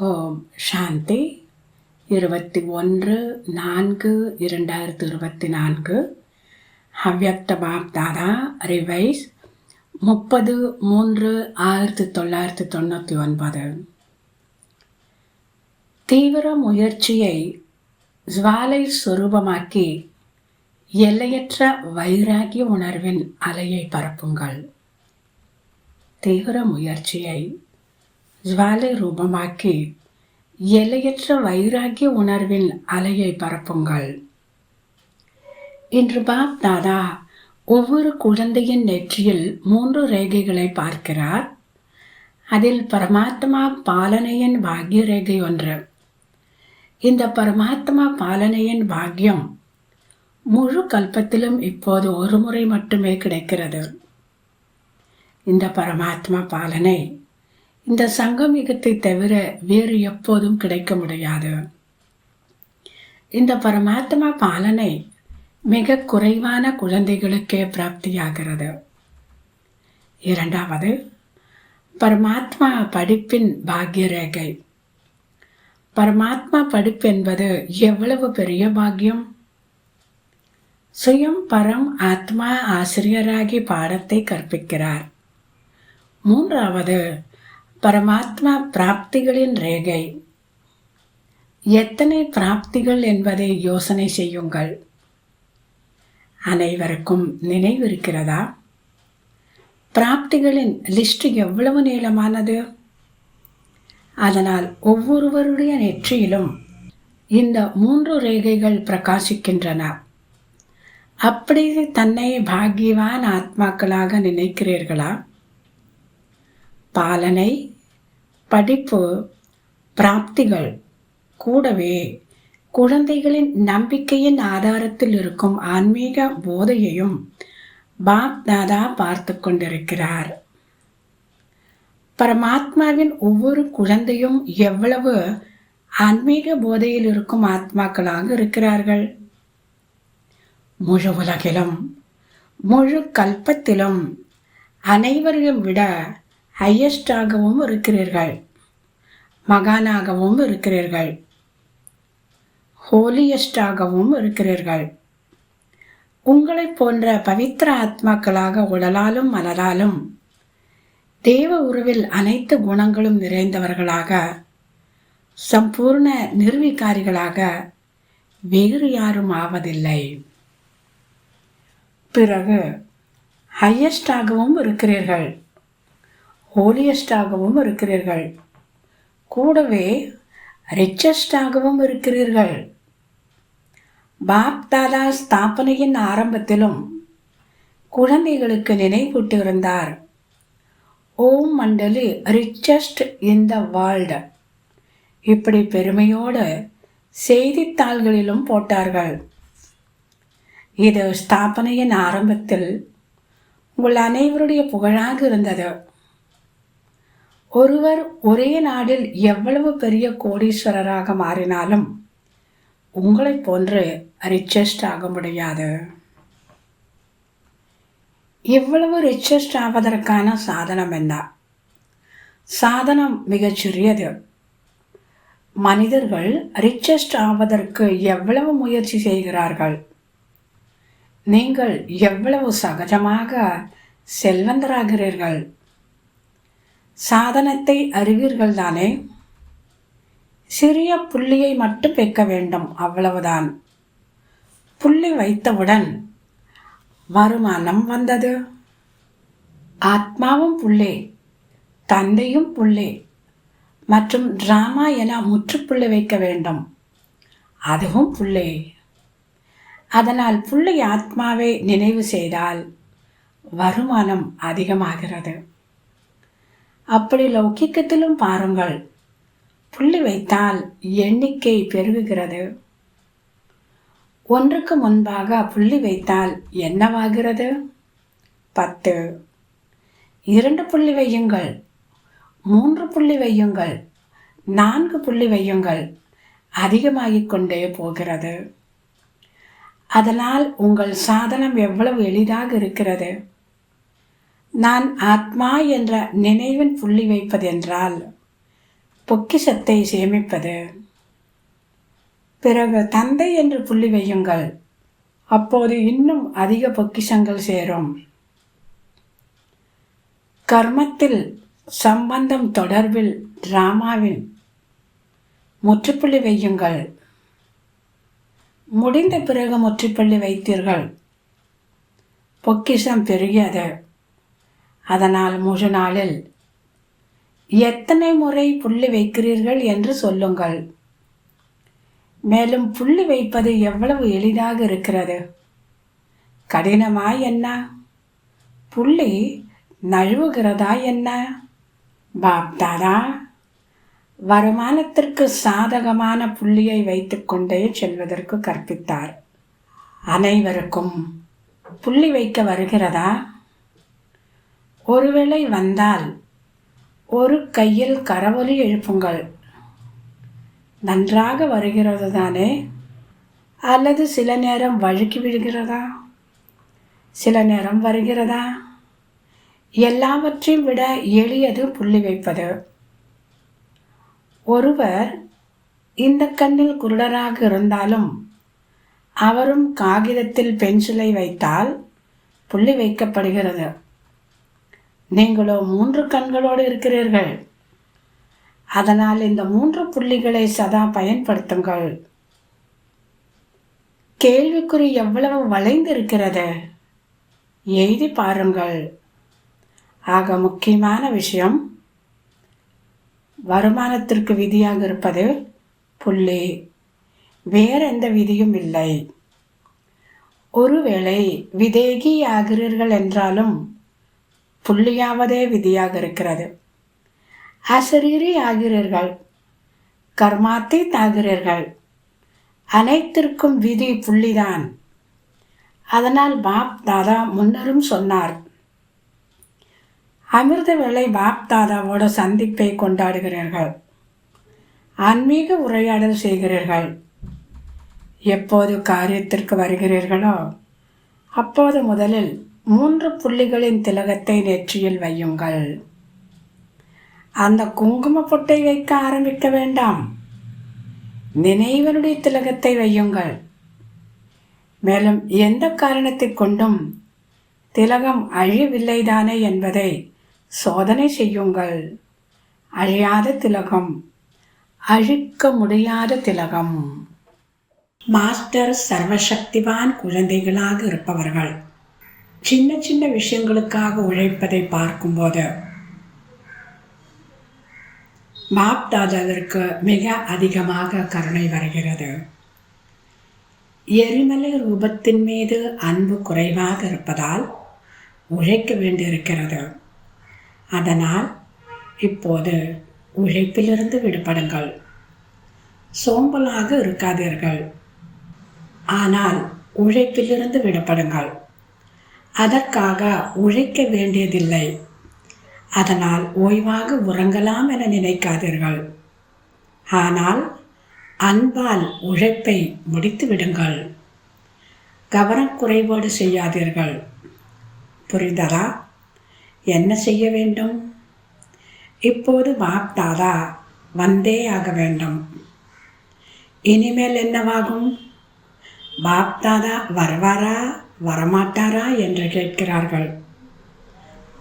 ஓம் சாந்தி 21/4/2024 அவ்யக்த பாப் தாதா ரிவைஸ் 30/3/1999. தீவிர முயற்சியை ஜுவாலை சுரூபமாக்கி எல்லையற்ற வைராகிய உணர்வின் அலையை பரப்புங்கள். தீவிர முயற்சியை ஜுவாலை ரூபமாக்கி எல்லையற்ற வைராகிய உணர்வின் அலையை பரப்புங்கள். இன்று பாப் தாதா ஒவ்வொரு குழந்தையின் நெற்றியில் 3 ரேகைகளை பார்க்கிறார். அதில் பரமாத்மா பாலனையின் பாக்ய ரேகை ஒன்று. இந்த பரமாத்மா பாலனையின் பாக்யம் முழு கல்பத்திலும் இப்போது ஒரு முறை மட்டுமே கிடைக்கிறது. இந்த பரமாத்மா பாலனை இந்த சங்கமிகத்தை தவிர வேறு எப்போதும் கிடைக்க முடியாது. இந்த பரமாத்மா பாலனை மிக குறைவான குழந்தைகளுக்கே பிராப்தியாகிறது. இரண்டாவது, பரமாத்மா படிப்பின் பாக்ய ரேகை. பரமாத்மா படிப்பு என்பது எவ்வளவு பெரிய பாக்கியம்! சுயம் பரம் ஆத்மா ஆசிரியராகி பாடத்தை கற்பிக்கிறார். மூன்றாவது, பரமாத்மா பிராப்திகளின் ரேகை. எத்தனை பிராப்திகள் என்பதை யோசனை செய்யுங்கள். அனைவருக்கும் நினைவிருக்கிறதா? பிராப்திகளின் லிஸ்ட் எவ்வளவு நீளமானது! அதனால் ஒவ்வொருவருடைய நெற்றியிலும் இந்த 3 ரேகைகள் பிரகாசிக்கின்றன. அப்படி தன்னை பாக்கியவான் ஆத்மாக்களாக நினைக்கிறீர்களா? பாலனை, படிப்பு, பிராப்திகள் கூடவே குழந்தைகளின் நம்பிக்கையின் ஆதாரத்தில் இருக்கும் ஆன்மீக போதையையும் பாப் தாதா பார்த்து கொண்டிருக்கிறார். பரமாத்மாவின் ஒவ்வொரு குழந்தையும் எவ்வளவு ஆன்மீக போதையில் இருக்கும் ஆத்மாக்களாக இருக்கிறார்கள்! முழு உலகிலும் முழு கல்பத்திலும் அனைவரையும் விட ஹையஸ்டாகவும் இருக்கிறீர்கள், மகானாகவும் இருக்கிறீர்கள், ஹோலியஸ்டாகவும் இருக்கிறீர்கள். உங்களை போன்ற பவித்திர ஆத்மாக்களாக உடலாலும் மனதாலும் தேவ உருவில் அனைத்து குணங்களும் நிறைந்தவர்களாக சம்பூர்ண நிர்விகாரிகளாக வேறு யாரும் ஆவதில்லை. பிறகு ஹையஸ்டாகவும் இருக்கிறீர்கள், ஹோலியஸ்டாகவும் இருக்கிறீர்கள், கூடவே ரிச்சஸ்டாகவும் இருக்கிறீர்கள். பாப் தாதா ஸ்தாபனையின் ஆரம்பத்திலும் குழந்தைகளுக்கு நினைவூட்டியிருந்தார், ஓம் மண்டலி ரிச்சஸ்ட் இன் த வேர்ல்டு. இப்படி பெருமையோடு செய்தித்தாள்களிலும் போட்டார்கள். இது ஸ்தாபனையின் ஆரம்பத்தில் உங்கள் அனைவருடைய புகழாக இருந்தது. ஒருவர் ஒரே நாளில் எவ்வளவு பெரிய கோடீஸ்வரராக மாறினாலும் உங்களை போன்று ரிச்சஸ்ட் ஆக முடியாது. இவ்வளவு ரிச்சஸ்ட் ஆவதற்கான சாதனம் என்ன? சாதனம் மிகச்சிறியது. மனிதர்கள் ரிச்சஸ்ட் ஆவதற்கு எவ்வளவு முயற்சி செய்கிறார்கள்! நீங்கள் எவ்வளவு சகஜமாக செல்வந்தராகிறீர்கள்! சாதனத்தை அறிவீர்கள் தானே? சிறிய புள்ளியை மட்டும் வைக்க வேண்டும், அவ்வளவுதான். புள்ளி வைத்தவுடன் வருமானம் வந்தது. ஆத்மாவும் புள்ளி, தந்தையும் புள்ளி மற்றும் டிராமா என முற்றுப்புள்ளி வைக்க வேண்டும், அதுவும் புள்ளி. அதனால் புள்ளி ஆத்மாவை நினைவு செய்தால் வருமானம் அதிகமாகிறது. அப்படி லௌகிக்கத்திலும் பாருங்கள், புள்ளி வைத்தால் எண்ணிக்கை பெருகுகிறது. ஒன்றுக்கு முன்பாக புள்ளி வைத்தால் என்னவாகிறது? 10. 2 புள்ளி வையுங்கள், 3 புள்ளி வையுங்கள், 4 புள்ளி வையுங்கள், அதிகமாகிக் கொண்டே போகிறது. அதனால் உங்கள் சாதனம் எவ்வளவு எளிதாக இருக்கிறது! நான் ஆத்மா என்ற நினைவின் புள்ளி வைப்பதென்றால் பொக்கிஷத்தை சேமிப்பது. பிறகு தந்தை என்று புள்ளி வையுங்கள். அப்போது இன்னும் அதிக பொக்கிஷங்கள் சேரும். கர்மத்தில் சம்பந்தம் தொடர்பில் டிராமாவில் முற்றுப்புள்ளி வையுங்கள். முடிந்த பிறகு முற்றுப்புள்ளி வைத்தீர்கள். பொக்கிஷம் பெருகியது. அதனால் 3 நாளில் எத்தனை முறை புள்ளி வைக்கிறீர்கள் என்று சொல்லுங்கள். மேலும் புள்ளி வைப்பது எவ்வளவு எளிதாக இருக்கிறது. கடினமா என்ன? புள்ளி நழுவுகிறதா என்ன? பாப்தாதா வருமானத்திற்கு சாதகமான புள்ளியை வைத்துக்கொண்டே செல்வதற்கு கற்பித்தார். அனைவருக்கும் புள்ளி வைக்க வருகிறதா? ஒருவேளை வந்தால் ஒரு கையில் கரவொலி எழுப்புங்கள். நன்றாக வருகிறது தானே? அல்லது சில நேரம் வழுக்கி விடுகிறதா? சில நேரம் வருகிறதா? எல்லாவற்றையும் விட எளியது புள்ளி வைப்பது. ஒருவர் இந்த கண்ணில் குருடராக இருந்தாலும் அவரும் காகிதத்தில் பென்சிலை வைத்தால் புள்ளி வைக்கப்படுகிறது. நீங்களோ 3 கண்களோடு இருக்கிறீர்கள். அதனால் இந்த 3 புள்ளிகளை சதா பயன்படுத்துங்கள். கேள்விக்குறி எவ்வளவு வளைந்து இருக்கிறது, எழுதி பாருங்கள். ஆக முக்கியமான விஷயம், வருமானத்திற்கு விதியாக இருப்பது புள்ளி, வேற எந்த விதியும் இல்லை. ஒருவேளை விதேகி ஆகிறீர்கள் என்றாலும் புள்ளியாவதே விதியாக இருக்கிறது. அசரீரி ஆகிறீர்கள், கர்மாத்தீத் ஆகிறீர்கள், அனைத்திற்கும் விதி புள்ளிதான். அதனால் பாப் தாதா முன்னரும் சொன்னார், அமிர்த வேளை பாப் தாதாவோட சந்திப்பை கொண்டாடுகிறீர்கள், ஆன்மீக உரையாடல் செய்கிறீர்கள். எப்போது காரியத்திற்கு வருகிறீர்களோ அப்போது முதலில் 3 புள்ளிகளின் திலகத்தை நெற்றியில் வையுங்கள். அந்த குங்கும பொட்டை வைக்க ஆரம்பிக்க வேண்டாம். நினைவனுடைய திலகத்தை வையுங்கள். மேலும் எந்த காரணத்தை கொண்டும் திலகம் அழிவில்லைதானே என்பதை சோதனை செய்யுங்கள். அழியாத திலகம், அழிக்க முடியாத திலகம். மாஸ்டர் சர்வசக்திவான் குழந்தைகளாக இருப்பவர்கள் சின்ன சின்ன விஷயங்களுக்காக உழைப்பதை பார்க்கும்போது பாப் தாதாவிற்கு மிக அதிகமாக கருணை வருகிறது. எரிமலை ரூபத்தின் மீது அன்பு குறைவாக இருப்பதால் உழைக்க வேண்டியிருக்கிறது. அதனால் இப்போது உழைப்பிலிருந்து விடுபடுங்கள். சோம்பலாக இருக்காதீர்கள். ஆனால் உழைப்பிலிருந்து விடுபடுங்கள். அதற்காக உழைக்க வேண்டியதில்லை. அதனால் ஓய்வாக உறங்கலாம் என நினைக்காதீர்கள். ஆனால் அன்பால் உழைப்பை முடித்து விடுங்கள். கவனக்குறைவோடு செய்யாதீர்கள். புரிந்ததா? என்ன செய்ய வேண்டும்? இப்போது பாப் தாதா வந்தே ஆக வேண்டும். இனிமேல் என்னவாகும்? பாப் தாதா வருவாரா வரமாட்டாரா என்று கேட்கிறார்கள்.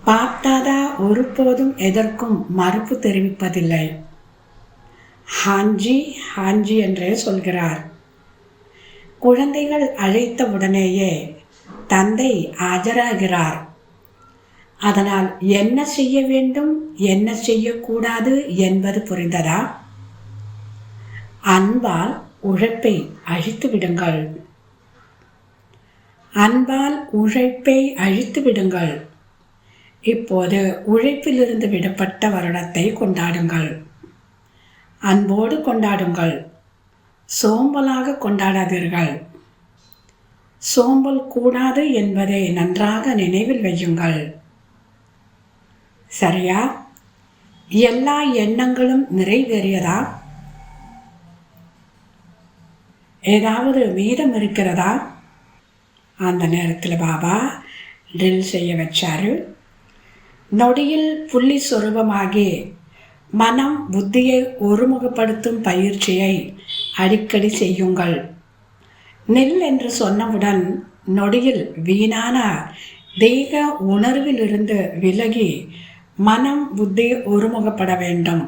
பாப் தாதா ஒருபோதும் எதற்கும் மறுப்பு தெரிவிப்பதில்லை. ஹாஞ்சி ஹாஞ்சி என்றே சொல்கிறார். குழந்தைகள் அழைத்த உடனேயே தந்தை ஆஜராகிறார். அதனால் என்ன செய்ய வேண்டும், என்ன செய்யக்கூடாது என்பது புரிந்ததா? அன்பால் உழைப்பை அழித்து விடுங்கள். அன்பால் உழைப்பை அழித்து விடுங்கள். இப்போது உழைப்பிலிருந்து விடுபட்ட வருடத்தை கொண்டாடுங்கள். அன்போடு கொண்டாடுங்கள். சோம்பலாக கொண்டாடாதீர்கள். சோம்பல் கூடாது என்பதை நன்றாக நினைவில் வையுங்கள். சரியா? எல்லா எண்ணங்களும் நிறைவேறியதா? ஏதாவது மீதம் இருக்கிறதா? அந்த நேரத்தில் பாபா ட்ரில் செய்ய வச்சாரு. நொடியில் புள்ளி சொரூபமாகி மனம் புத்தியை ஒருமுகப்படுத்தும் பயிற்சியை அடிக்கடி செய்யுங்கள். நில் என்று சொன்னவுடன் நொடியில் வீணான தெய்வ உணர்விலிருந்து விலகி மனம் புத்தி ஒருமுகப்பட வேண்டும்.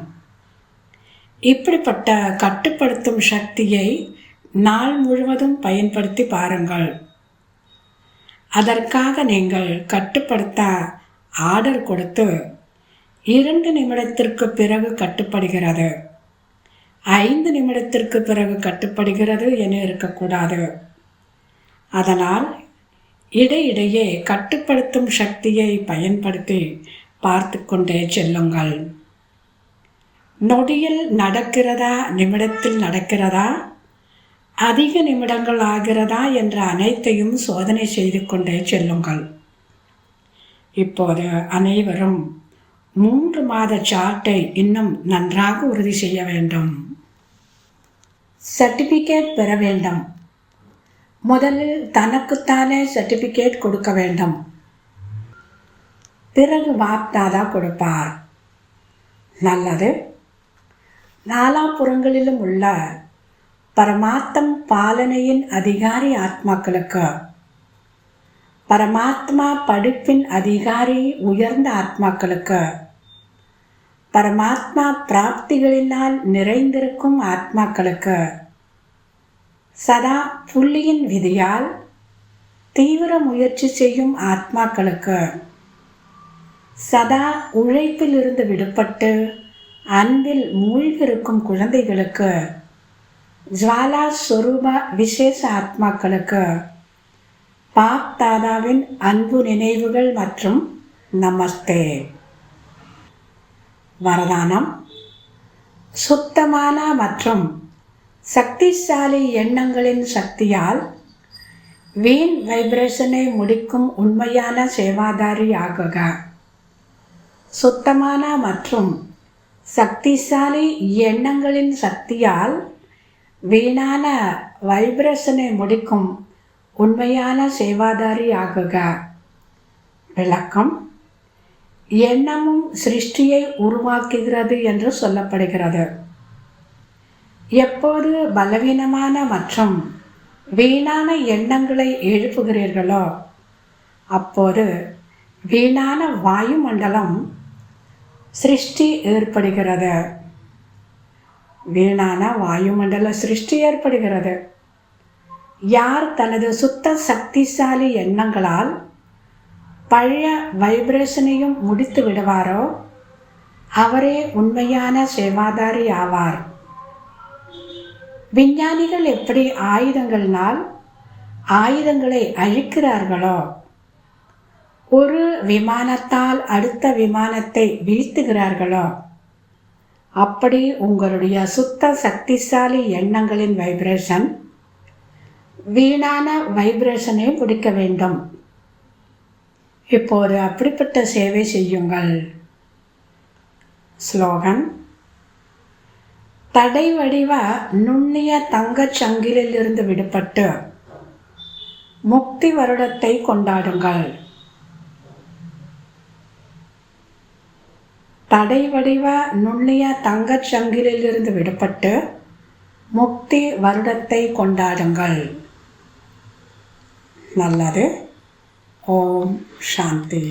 இப்படிப்பட்ட கட்டுப்படுத்தும் சக்தியை நாள் முழுவதும் பயன்படுத்தி பாருங்கள். அதற்காக நீங்கள் கட்டுப்படுத்த ஆர்டர் கொடுத்து 2 நிமிடத்திற்கு பிறகு கட்டுப்படுகிறது, 5 நிமிடத்திற்கு பிறகு கட்டுப்படுகிறது என இருக்கக்கூடாது. அதனால் இடையிடையே கட்டுப்படுத்தும் சக்தியை பயன்படுத்தி பார்த்து கொண்டே செல்லுங்கள். நொடியில் நடக்கிறதா, நிமிடத்தில் நடக்கிறதா, அதிக நிமிடங்கள் ஆகிறதா என்ற அனைத்தையும் சோதனை செய்து கொண்டே செல்லுங்கள். இப்போது அனைவரும் 3 மாத சார்ட்டை இன்னும் நன்றாக உறுதி செய்ய வேண்டும். சர்டிஃபிகேட் பெற வேண்டும். முதலில் தனக்குத்தானே சர்டிஃபிகேட் கொடுக்க வேண்டும். பிறகு வாப்தாதா கொடுப்பார். நல்லது. நாலாபுறங்களிலும் உள்ள பரமாத்மா பாலனையின் அதிகாரி ஆத்மாக்களுக்கு, பரமாத்மா படிப்பின் அதிகாரி உயர்ந்த ஆத்மாக்களுக்கு, பரமாத்மா பிராப்திகளினால் நிறைந்திருக்கும் ஆத்மாக்களுக்கு, சதா புள்ளியின் விதியால் தீவிர முயற்சி செய்யும் ஆத்மாக்களுக்கு, சதா உழைப்பில் இருந்து விடுபட்டு அன்பில் மூழ்கிருக்கும் குழந்தைகளுக்கு, ஜுவாலா ஸ்வரூப விசேஷ ஆத்மாக்களுக்கு பாப் தாதாவின் அன்பு நினைவுகள் மற்றும் நமஸ்தே. வரதானம். சுத்தமான மற்றும் சக்திசாலி எண்ணங்களின் சக்தியால் வீண் வைப்ரேஷனை முடிக்கும் உண்மையான சேவாதாரி ஆகுக. சுத்தமான மற்றும் சக்திசாலி எண்ணங்களின் சக்தியால் வீணான வைப்ரேஷனை முடிக்கும் உண்மையான சேவாதாரி ஆகுக. விளக்கம். எண்ணமும் சிருஷ்டியை உருவாக்குகிறது என்று சொல்லப்படுகிறது. எப்போது பலவீனமான மற்றும் வீணான எண்ணங்களை எழுப்புகிறீர்களோ அப்போது வீணான வாயுமண்டலம் சிருஷ்டி ஏற்படுகிறது. வீணான வாயுமண்டல சிருஷ்டி ஏற்படுகிறது. யார் தனது சுத்த சக்திசாலி எண்ணங்களால் பழைய வைப்ரேஷனையும் முடித்து விடுவாரோ அவரே உண்மையான சேவாதாரி ஆவார். விஞ்ஞானிகள் எப்படி ஆயுதங்களினால் ஆயுதங்களை அழிக்கிறார்களோ, ஒரு விமானத்தால் அடுத்த விமானத்தை வீழ்த்துகிறார்களோ, அப்படி உங்களுடைய சுத்த சக்திசாலி எண்ணங்களின் வைப்ரேஷன் வீணான வைப்ரேஷனை முடிக்க வேண்டும். இப்போது அப்படிப்பட்ட சேவை செய்யுங்கள். ஸ்லோகன். தடை வடிவ நுண்ணிய தங்கச் சங்கிலிருந்து விடுபட்டு முக்தி வருடத்தை கொண்டாடுங்கள். தடை வடிவ நுண்ணிய தங்கச் சங்கிலிருந்து விடுபட்டு முக்தி வருடத்தை கொண்டாடுங்கள். நல்லது. ஓம் சாந்தி.